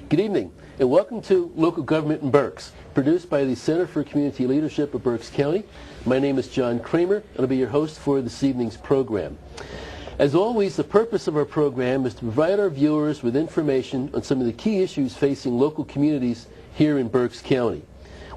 Good evening, and welcome to Local Government in Berks, produced by the Center for Community Leadership of Berks County. My name is John Kramer, and I'll be your host for this evening's program. As always, the purpose of our program is to provide our viewers with information on some of the key issues facing local communities here in Berks County.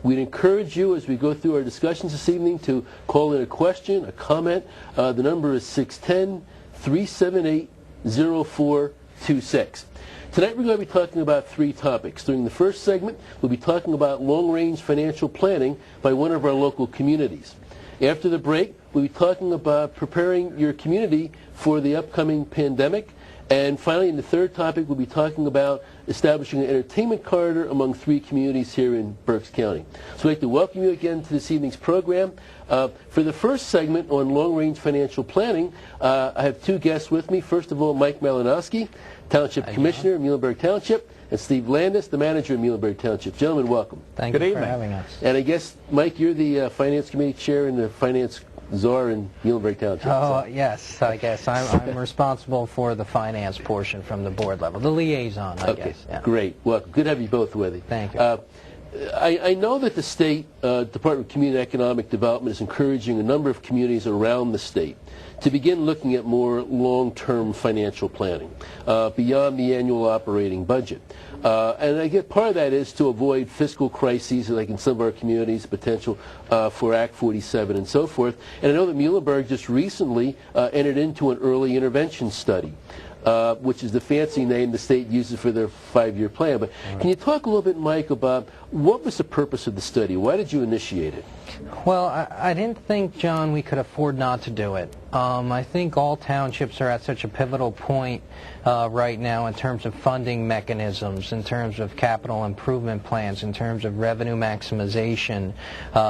We'd encourage you, as we go through our discussions this evening, to call in a question, a comment. The number is 610-378-0426. Tonight we're going to be talking about three topics. During the first segment, we'll be talking about long-range financial planning by one of our local communities. After the break, we'll be talking about preparing your community for the upcoming pandemic. And finally, in the third topic, we'll be talking about establishing an entertainment corridor among three communities here in Berks County. So I'd like to welcome you again to this evening's program. For the first segment on long-range financial planning, I have two guests with me. First of all, Mike Malinowski, Township Commissioner in Muhlenberg Township, and Steve Landis, the manager in Muhlenberg Township. Gentlemen, welcome. Thank you for having us. And I guess, Mike, you're the Finance Committee Chair and the Finance Czar in Muhlenberg Township. Oh, yes, I guess. I'm responsible for the finance portion from the board level, the liaison, I guess. Yeah. Great. Well, good to have you both with you. Thank you. I know that the State Department of Community and Economic Development is encouraging a number of communities around the state to begin looking at more long-term financial planning beyond the annual operating budget. And I get part of that is to avoid fiscal crises, like in some of our communities, potential for Act 47 and so forth. And I know that Muhlenberg just recently entered into an early intervention study, which is the fancy name the state uses for their 5-year plan. But can you talk a little bit, Mike, about what was the purpose of the study? Why did you initiate it? Well, I didn't think, John, we could afford not to do it. I think all townships are at such a pivotal point right now in terms of funding mechanisms, in terms of capital improvement plans, in terms of revenue maximization,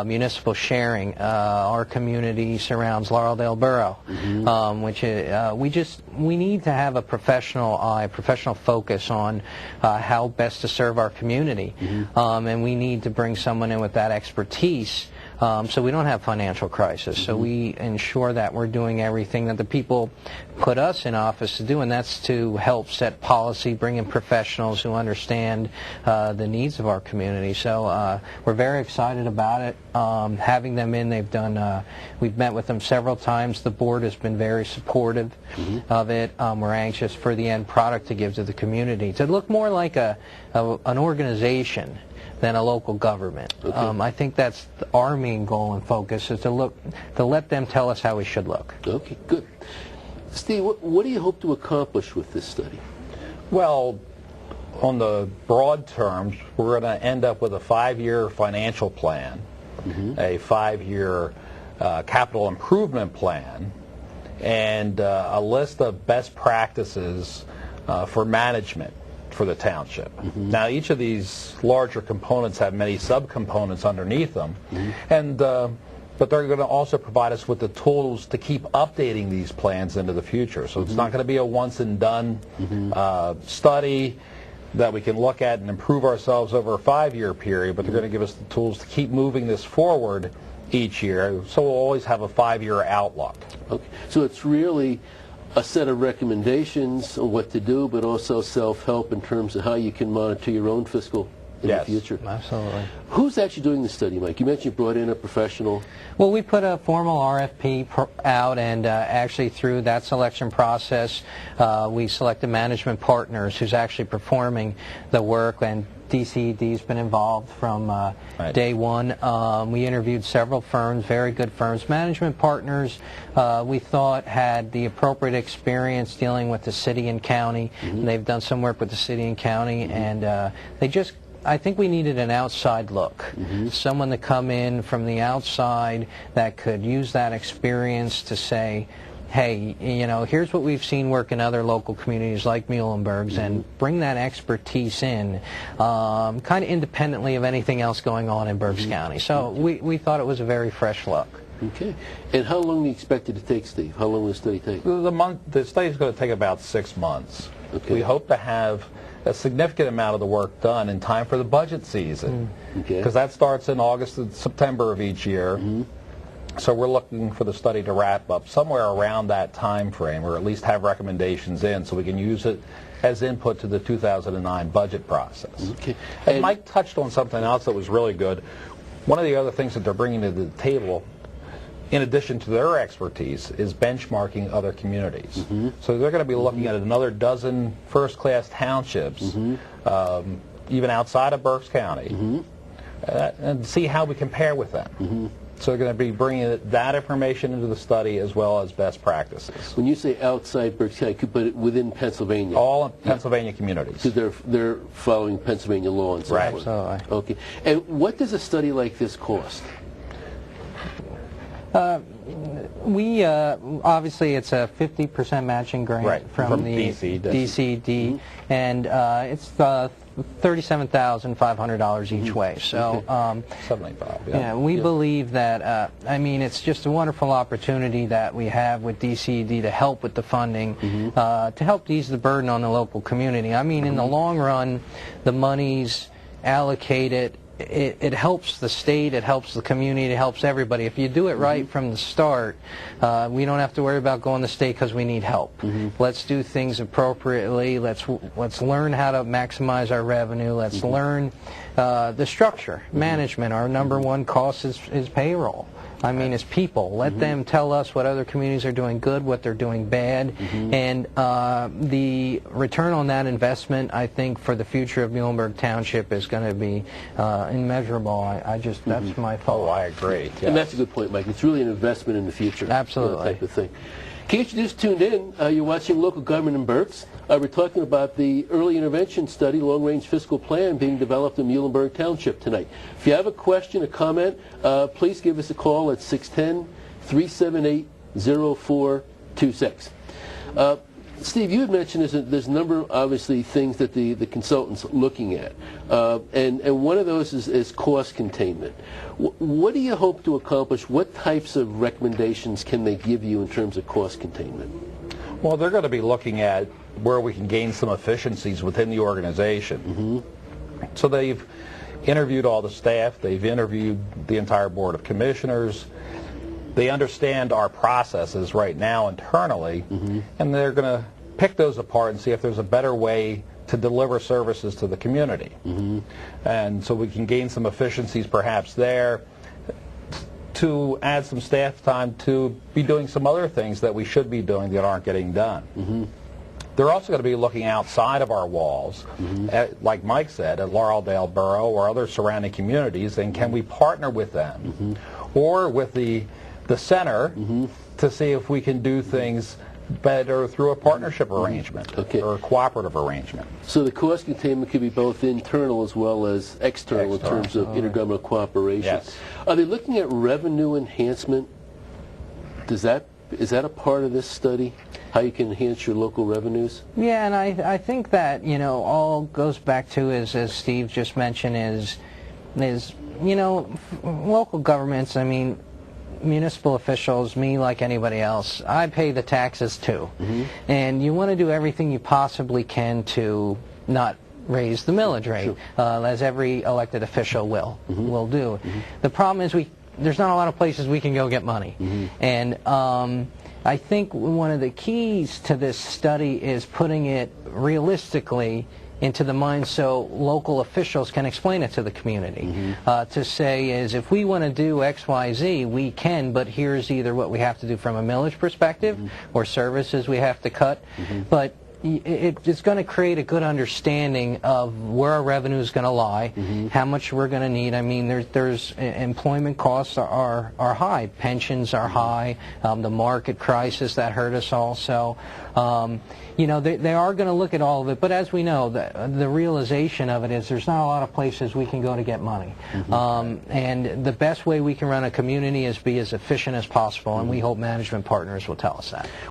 municipal sharing. Our community surrounds Laureldale Borough, which we need to have a professional eye, professional focus on how best to serve our community, and we need to bring someone in with that expertise. So we don't have financial crisis. So we ensure that we're doing everything that the people put us in office to do, and that's to help set policy, bring in professionals who understand the needs of our community. So we're very excited about it. Having them in, we've met with them several times. The board has been very supportive of it. We're anxious for the end product to give to the community, to look more like an organization than a local government. I think that's our main goal and focus, is to let them tell us how we should look. Okay, good. Steve, what do you hope to accomplish with this study? Well, on the broad terms, we're going to end up with a 5-year financial plan, a 5-year capital improvement plan, and a list of best practices for management for the township. Now, each of these larger components have many subcomponents underneath them, and but they're going to also provide us with the tools to keep updating these plans into the future. So it's not going to be a once and done study that we can look at and improve ourselves over a 5-year period, but they're going to give us the tools to keep moving this forward each year, so we'll always have a 5-year outlook. Okay, so it's really a set of recommendations on what to do, but also self-help in terms of how you can monitor your own fiscal in the future. Absolutely. Who's actually doing the study, Mike? You mentioned you brought in a professional. Well, we put a formal RFP out, and actually through that selection process, we selected management partners who's actually performing the work, and DCED's been involved from day one. We interviewed several firms, very good firms. Management partners we thought had the appropriate experience dealing with the city and county. They've done some work with the city and county, and I think we needed an outside look, someone to come in from the outside that could use that experience to say, hey, here's what we've seen work in other local communities like Muhlenberg's, and bring that expertise in kind of independently of anything else going on in Berks County. So we thought it was a very fresh look. Okay. And how long do you expect it to take, Steve? How long will the study take? The study is going to take about 6 months. Okay. We hope to have a significant amount of the work done in time for the budget season, because that starts in August and September of each year. So we're looking for the study to wrap up somewhere around that time frame, or at least have recommendations in, so we can use it as input to the 2009 budget process. Okay. And Mike touched on something else that was really good. One of the other things that they're bringing to the table, in addition to their expertise, is benchmarking other communities. So they're going to be looking at another dozen first-class townships, even outside of Berks County, and see how we compare with them. So they're going to be bringing that information into the study as well as best practices. When you say outside Berks County, but within Pennsylvania? All Pennsylvania communities. So they're following Pennsylvania law and so Right. forth. Absolutely. Okay. And what does a study like this cost? We obviously it's a 50% matching grant from the DCD, and it's $37,500 each way. So 75. yeah, we believe that. I mean, it's just a wonderful opportunity that we have with DCD to help with the funding, to help ease the burden on the local community. I mean, in the long run, the money's allocated. It helps the state, it helps the community, it helps everybody. If you do it right from the start, we don't have to worry about going to the state because we need help. Let's do things appropriately. Let's learn how to maximize our revenue. Let's learn the structure, management. Our number one cost is payroll. I mean, it's people. Let them tell us what other communities are doing good, what they're doing bad, and the return on that investment, I think, for the future of Muhlenberg Township is going to be immeasurable. That's my thought. Oh, I agree. Yes. And that's a good point, Mike. It's really an investment in the future. Absolutely. Type of thing. In case you just tuned in, you're watching Local Government in Berks. We're talking about the early intervention study, long-range fiscal plan being developed in Muhlenberg Township tonight. If you have a question, a comment, please give us a call at 610-378-0426. Steve, you had mentioned there's a number of, obviously, things that the consultant's looking at, and one of those is cost containment. What do you hope to accomplish? What types of recommendations can they give you in terms of cost containment? Well, they're going to be looking at where we can gain some efficiencies within the organization. So they've interviewed all the staff, they've interviewed the entire Board of Commissioners, they understand our processes right now internally, and they're going to pick those apart and see if there's a better way to deliver services to the community. And so we can gain some efficiencies perhaps there, to add some staff time to be doing some other things that we should be doing that aren't getting done. They're also going to be looking outside of our walls, like Mike said, at Laureldale Borough or other surrounding communities, and can we partner with them or with the center to see if we can do things better through a partnership arrangement or a cooperative arrangement. So the cost containment could be both internal as well as external in terms of intergovernmental cooperation. Yes. Are they looking at revenue enhancement? Is that a part of this study? How you can enhance your local revenues? Yeah, and I think that, all goes back to, as Steve just mentioned, is local governments, I mean, municipal officials, me like anybody else, I pay the taxes too. And you want to do everything you possibly can to not raise the millage rate, as every elected official will do. The problem is there's not a lot of places we can go get money. And I think one of the keys to this study is putting it realistically into the mind so local officials can explain it to the community. To say is, if we want to do X, Y, Z, we can, but here's either what we have to do from a millage perspective or services we have to cut. But it's going to create a good understanding of where our revenue is going to lie, how much we're going to need. I mean, there's employment costs are high, pensions are high, the market crisis that hurt us all. So, they are going to look at all of it. But as we know, the realization of it is there's not a lot of places we can go to get money. And the best way we can run a community is be as efficient as possible, and we hope management partners will tell us that.